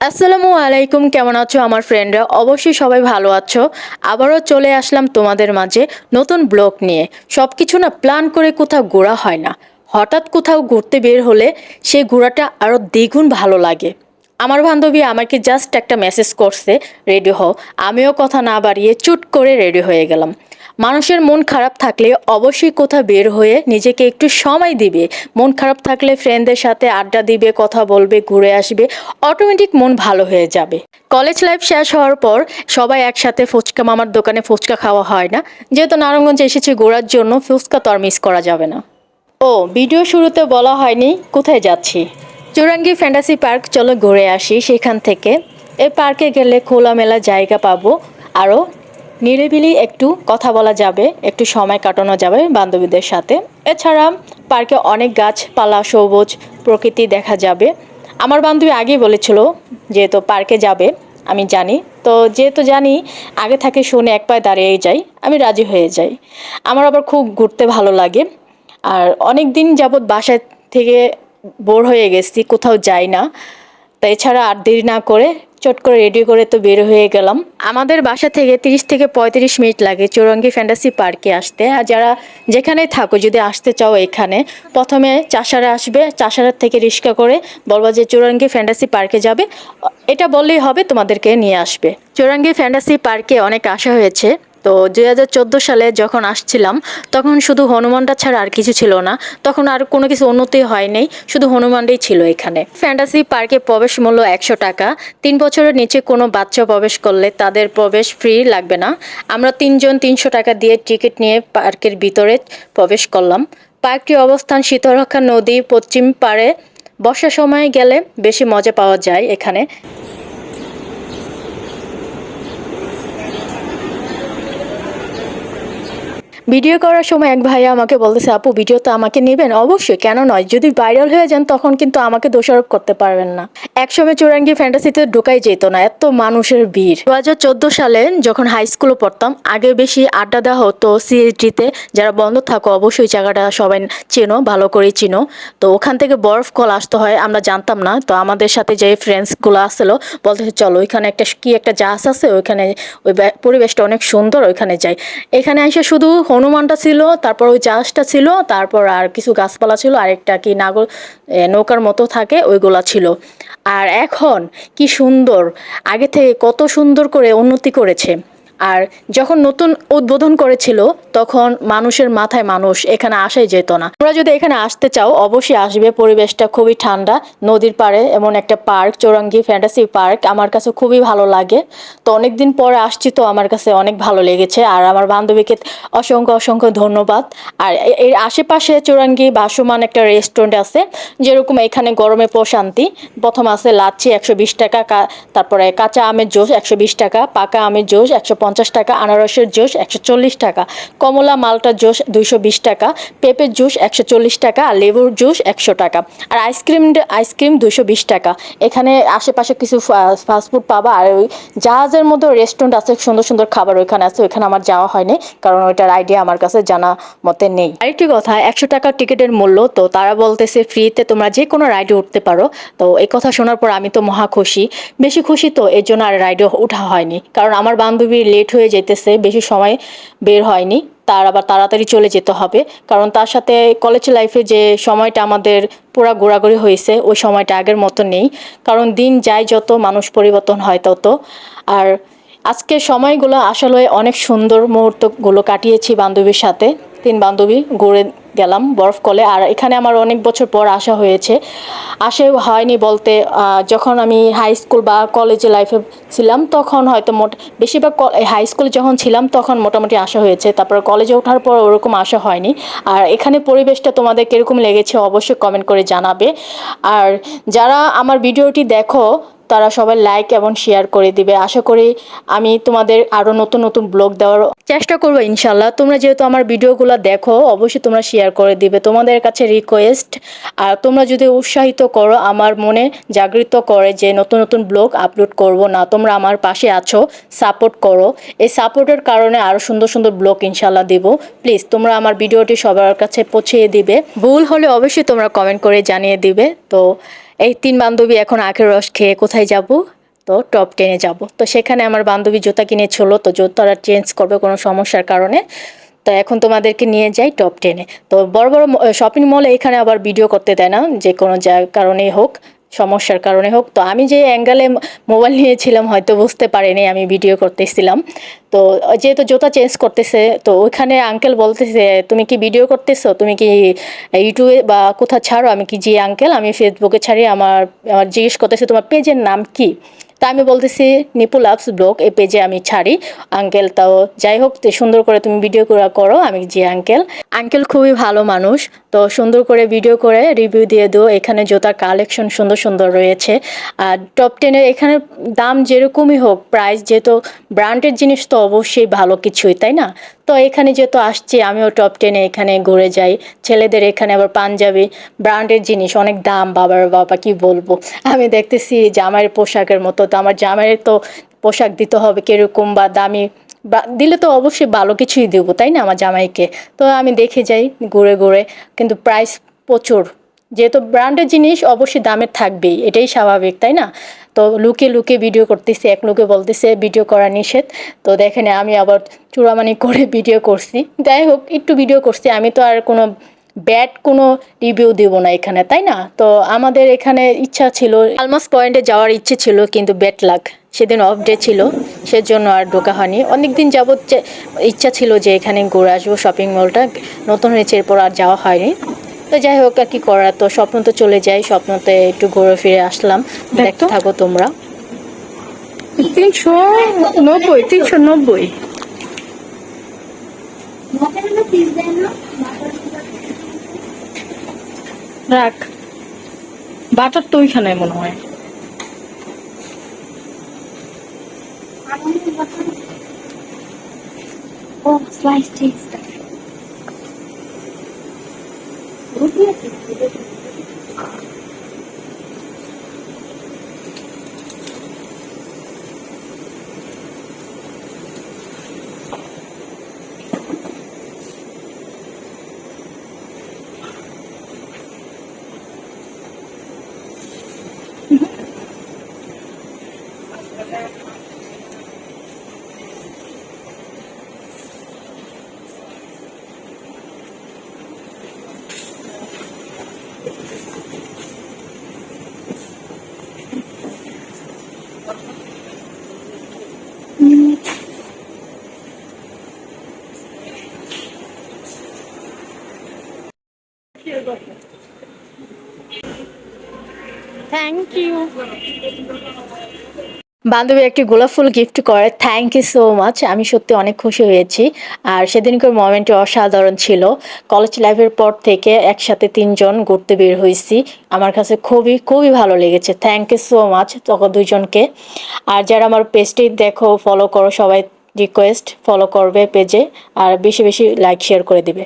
আসসালামু আলাইকুম, কেমন আছো আমার ফ্রেন্ডরা? অবশ্যই সবাই ভালো আছো। আবারও চলে আসলাম তোমাদের মাঝে নতুন ব্লগ নিয়ে। সব কিছু না প্ল্যান করে কোথাও ঘোরা হয় না। হঠাৎ কোথাও ঘুরতে বের হলে সেই ঘোরাটা আরও দ্বিগুণ ভালো লাগে। আমার বান্ধবী আমাকে জাস্ট একটা মেসেজ করছে, রেডি হও। আমিও কথা না বাড়িয়ে চুট করে রেডি হয়ে গেলাম। মানুষের মন খারাপ থাকলে অবশ্যই কোথাও বের হয়ে নিজেকে একটু সময় দিবে। মন খারাপ থাকলে ফ্রেন্ডদের সাথে আড্ডা দিবে, কথা বলবে, ঘুরে আসবে, অটোমেটিক মন ভালো হয়ে যাবে। কলেজ লাইফ শেষ হওয়ার পর সবাই একসাথে ফুচকা মামার দোকানে ফুচকা খাওয়া হয় না। যেহেতু নারায়ণগঞ্জে এসেছি ঘোরার জন্য, ফুচকা তো আর মিস করা যাবে না। ও, ভিডিও শুরুতে বলা হয়নি কোথায় যাচ্ছি। চুরাঙ্গি ফ্যান্টাসি পার্ক, চলো ঘুরে আসি সেখান থেকে। এই পার্কে গেলে খোলামেলা জায়গা পাবো, আরও নিরিবিলি একটু কথা বলা যাবে, একটু সময় কাটানো যাবে বান্ধবীদের সাথে। এছাড়া পার্কে অনেক গাছপালা, সবুজ প্রকৃতি দেখা যাবে। আমার বান্ধবী আগেই বলেছিল যেহেতু পার্কে যাবে, আমি জানি তো, যেহেতু জানি আগে থেকে শুনে এক পায়ে দাঁড়িয়েই যাই, আমি রাজি হয়ে যাই। আমার আবার খুব ঘুরতে ভালো লাগে। আর অনেক দিন যাবৎ বাসায় থেকে বোর হয়ে গেছি, কোথাও যাই না। তাই এছাড়া আর দেরি না করে চট করে রেডি করে তো বের হয়ে গেলাম। আমাদের বাসা থেকে 30 থেকে 35 মিনিট লাগে চৌরঙ্গি ফ্যান্টাসি পার্কে আসতে। আর যারা যেখানেই থাকো, যদি আসতে চাও এখানে, প্রথমে চাষারা আসবে, চাষারার থেকে রিক্সা করে বলবা যে চৌরঙ্গি ফ্যান্টাসি পার্কে যাবে, এটা বললেই হবে, তোমাদেরকে নিয়ে আসবে। চৌরঙ্গি ফ্যান্টাসি পার্কে অনেক আসা হয়েছে। তো 2014 সালে যখন আসছিলাম, তখন শুধু হনুমানটা ছাড়া আর কিছু ছিল না। তখন আর কোনো কিছু উন্নতি হয়নি, শুধু হনুমানটাই ছিল এখানে। ফ্যান্টাসি পার্কে প্রবেশ মূল্য 100 টাকা। 3 বছরের নিচে কোনো বাচ্চা প্রবেশ করলে তাদের প্রবেশ ফ্রি লাগবে না। আমরা 3 জন 300 টাকা দিয়ে টিকিট নিয়ে পার্কের ভিতরে প্রবেশ করলাম। পার্কটির অবস্থান শীতলক্ষ্যা নদী পশ্চিম পাড়ে। বর্ষার সময় গেলে বেশি মজা পাওয়া যায় এখানে। ভিডিও করার সময় এক ভাইয়া আমাকে বলতেছে, আপু ভিডিও তো আমাকে নেবেন? অবশ্যই, কেন নয়। যদি ভাইরাল হয়ে যান তখন কিন্তু আমাকে দোষারোপ করতে পারবেন না। একসময় চৌরাঙ্গি ফ্যান্টাসিতে ঢোকাই যেত না, এত মানুষের ভিড়। 2014 সালে যখন হাই স্কুলে পড়তাম, আগে বেশি আড্ডা দেওয়া হতো সিএসডিতে। যারা বন্ধ থাকো অবশ্যই জায়গাটা সবাই চেনো, ভালো করে চিনো। তো ওখান থেকে বরফ কল আসতে হয়, আমরা জানতাম না। তো আমাদের সাথে যে ফ্রেন্ডসগুলো আসলো বলতেছে, চলো ওইখানে একটা জাহাজ আছে, ওইখানে ওই পরিবেশটা অনেক সুন্দর, ওইখানে যাই। এখানে এসে শুধু হনুমানটা ছিল, তারপর ওই জাহাজটা ছিল, তারপর আর কিছু গাছপালা ছিল, আরেকটা কি নৌকার মতো থাকে, ওইগুলা ছিল। আর এখন কি সুন্দর, আগে থেকে কত সুন্দর করে উন্নতি করেছে। আর যখন নতুন উদ্বোধন করেছিল তখন মানুষের মাথায় মানুষ, এখানে আসাই যেত না। তোমরা যদি এখানে আসতে চাও অবশ্যই আসবে। পরিবেশটা খুবই ঠান্ডা, নদীর পাড়ে এমন একটা পার্ক, চৌরঙ্গি ফ্যান্টাসি পার্ক, আমার কাছে খুবই ভালো লাগে। তো অনেকদিন পরে আসছি, তো আমার কাছে অনেক ভালো লেগেছে। আর আমার বান্ধবীকে অসংখ্য অসংখ্য ধন্যবাদ। আর এর আশেপাশে চৌরঙ্গি ভাসমান একটা রেস্টুরেন্ট আছে, যেরকম এখানে গরমে প্রশান্তি। প্রথম আছে লাচ্ছি 120 টাকা, তারপরে কাঁচা আমের জুস 120 টাকা, পাকা আমের জুস 150 টাকা, আনারসের জুস 140 টাকা, কমলা মালটা জুস 220 টাকা, পেঁপের জুস 140 টাকা, আর লেবুর জুস 100 টাকা, আর আইসক্রিম 220 টাকা। এখানে আশেপাশে কিছু ফাস্টফুড পাবা। আর ওই জাহাজের মধ্যে রেস্টুরেন্ট আছে, সুন্দর সুন্দর খাবার ওইখানে আছে। ওইখানে আমার যাওয়া হয়নি, কারণ ওইটার আইডিয়া আমার কাছে জানা মতে নেই। আরেকটি কথা, 100 টাকা টিকিটের মূল্য। তো তারা বলতেছে ফ্রিতে তোমরা যে কোনো রাইডে উঠতে পারো। তো এই কথা শোনার পর আমি তো মহা খুশি, বেশি খুশি। তো এর জন্য আর রাইডে ওঠা হয়নি, কারণ আমার বান্ধবী লেট হয়ে যেতেছে, বেশি সময় বের হয়নি। তার আবার তাড়াতাড়ি চলে যেতে হবে, কারণ তার সাথে কলেজ লাইফে যে সময়টা আমাদের পুরা ঘোরাঘুরি হয়েছে, ওই সময়টা আগের মতো নেই। কারণ দিন যায় যত, মানুষ পরিবর্তন হয় তত। আর আজকের সময়গুলো আসলে অনেক সুন্দর মুহূর্তগুলো কাটিয়েছি বান্ধবীর সাথে। 3 বান্ধবী ঘুরে গেলাম বরফ কলে। আর এখানে আমার অনেক বছর পর আসা হয়েছে, হয়নি বলতে, যখন আমি হাই স্কুল বা কলেজে লাইফে ছিলাম তখন হয়তো বেশিরভাগ হাই স্কুলে যখন ছিলাম তখন মোটামুটি আসা হয়েছে। তারপর কলেজে ওঠার পর ওরকম আসা হয়নি। আর এখানে পরিবেশটা তোমাদের কীরকম লেগেছে অবশ্যই কমেন্ট করে জানাবে। আর যারা আমার ভিডিওটি দেখো তারা সবাই লাইক এবং শেয়ার করে দিবে। আশা করি আমি তোমাদের আরও নতুন নতুন ব্লগ দেওয়ার চেষ্টা করবো ইনশাল্লাহ। তোমরা যেহেতু আমার ভিডিওগুলো দেখো অবশ্যই তোমরা শেয়ার করে দিবে, তোমাদের কাছে রিকোয়েস্ট। আর তোমরা যদি উৎসাহিত করো, আমার মনে জাগৃত করে যে নতুন নতুন ব্লগ আপলোড করব না, তোমরা আমার পাশে আছো, সাপোর্ট করো। এই সাপোর্টের কারণে আরও সুন্দর সুন্দর ব্লগ ইনশাল্লাহ দিব। প্লিজ তোমরা আমার ভিডিওটি সবার কাছে পৌঁছে দিবে। ভুল হলে অবশ্যই তোমরা কমেন্ট করে জানিয়ে দিবে। তো এই 3 বান্ধবী এখন আখের রস খেয়ে কোথায় যাব তো টপ 10-এ যাব। তো সেখানে আমার বান্ধবী জুতা কিনেছিল, তো জুতাটা চেঞ্জ করবে কোনো সমস্যার কারণে। তো এখন তোমাদেরকে নিয়ে যাই টপ 10-এ। তো বড় বড় শপিং মলে এখানে আবার ভিডিও করতে দেয় না, যে কোনো কারণেই হোক, সমস্যার কারণে হোক। তো আমি যে অ্যাঙ্গেলে মোবাইল নিয়েছিলাম হয়তো বুঝতে পারিনি আমি ভিডিও করতেছিলাম। তো যেহেতু জুতা চেঞ্জ করতেছে, তো ওইখানে আঙ্কেল বলতেছে, তুমি কি ভিডিও করতেছো, তুমি কি ইউটিউবে বা কোথাও ছাড়ো? আমি কি, জি আঙ্কেল, আমি ফেসবুকে ছাড়ি। আমার আমার জিজ্ঞেস করতেছে তোমার পেজের নাম কি। তা আমি বলতেছি নিপু লাভস ব্লগ, এই পেজে আমি ছাড়ি আঙ্কেল। তাও যাই হোক, সুন্দর করে তুমি ভিডিও করো। আমি, জি আঙ্কেল। আঙ্কেল খুবই ভালো মানুষ, তো সুন্দর করে ভিডিও করে রিভিউ দিয়ে দিও। এখানে জুতার কালেকশন সুন্দর সুন্দর রয়েছে। আর টপ 10-এর এখানে দাম যেরকমই হোক, প্রাইস যেহেতু ব্র্যান্ডের জিনিস তো অবশ্যই ভালো কিছুই, তাই না? তো এখানে যেহেতু আসছি, আমিও টপ 10-এ এখানে ঘুরে যাই। ছেলেদের এখানে আবার পাঞ্জাবি ব্র্যান্ডের জিনিস অনেক দাম, বাবার বাবা কি বলবো। আমি দেখতেছি জামাইয়ের পোশাকের মতো, তো আমার জামাইয়ের তো পোশাক দিতে হবে কিরকম বা দামি, বা দিলে তো অবশ্যই ভালো কিছুই দেবো, তাই না, আমার জামাইকে। তো আমি দেখে যাই ঘুরে ঘুরে, কিন্তু প্রাইস প্রচুর। যেহেতু ব্র্যান্ডের জিনিস অবশ্যই দামের থাকবেই, এটাই স্বাভাবিক, তাই না? তো লুকিয়ে লুকিয়ে ভিডিও করতেছি, এক লোকে বলতেছে ভিডিও করা নিষেধ। তো দেখেন আমি আবার চূড়ামানি করে ভিডিও করছি। যাই হোক, একটু ভিডিও করছি, আমি তো আর কোনো ব্যাড কোনো রিভিউ দেব না এখানে, তাই না? তো আমাদের এখানে ইচ্ছা ছিল আলমাস পয়েন্টে যাওয়ার ইচ্ছে ছিল, কিন্তু ব্যাড লাক, সেদিন অফ ডে ছিল, সেজন্য আর ঢোকা হয়নি। অনেকদিন যাবৎ ইচ্ছা ছিল যে এখানে ঘুরে আসবো, শপিং মলটা নতুন হয়েছে, এরপর আর যাওয়া হয়নি। তো যাই হোক, আর কি করার, তো স্বপ্ন তো চলে যায়, স্বপ্নতে একটু ঘুরে ফিরে আসলাম। দেখতে থাকো তোমরা। 390, 390 রাখ। বাটার তো ওইখানে মনে হয়। Oh, sliced cheese. Thank you. বান্ধবী একটি গোলাপ ফুল গিফট করে, থ্যাংক ইউ সো মাচ। আমি সত্যি অনেক খুশি হয়েছি। আর সেদিনকার মোমেন্টটি অসাধারণ ছিল। কলেজ লাইফের পর থেকে একসাথে 3জন ঘুরতে বের হয়েছি, আমার কাছে খুবই খুবই ভালো লেগেছে। থ্যাংক ইউ সো মাচ তখন 2জনকে। আর যারা আমার পেজটি দেখো, ফলো করো, সবাই রিকোয়েস্ট ফলো করবে পেজে, আর বেশি বেশি লাইক শেয়ার করে দিবে।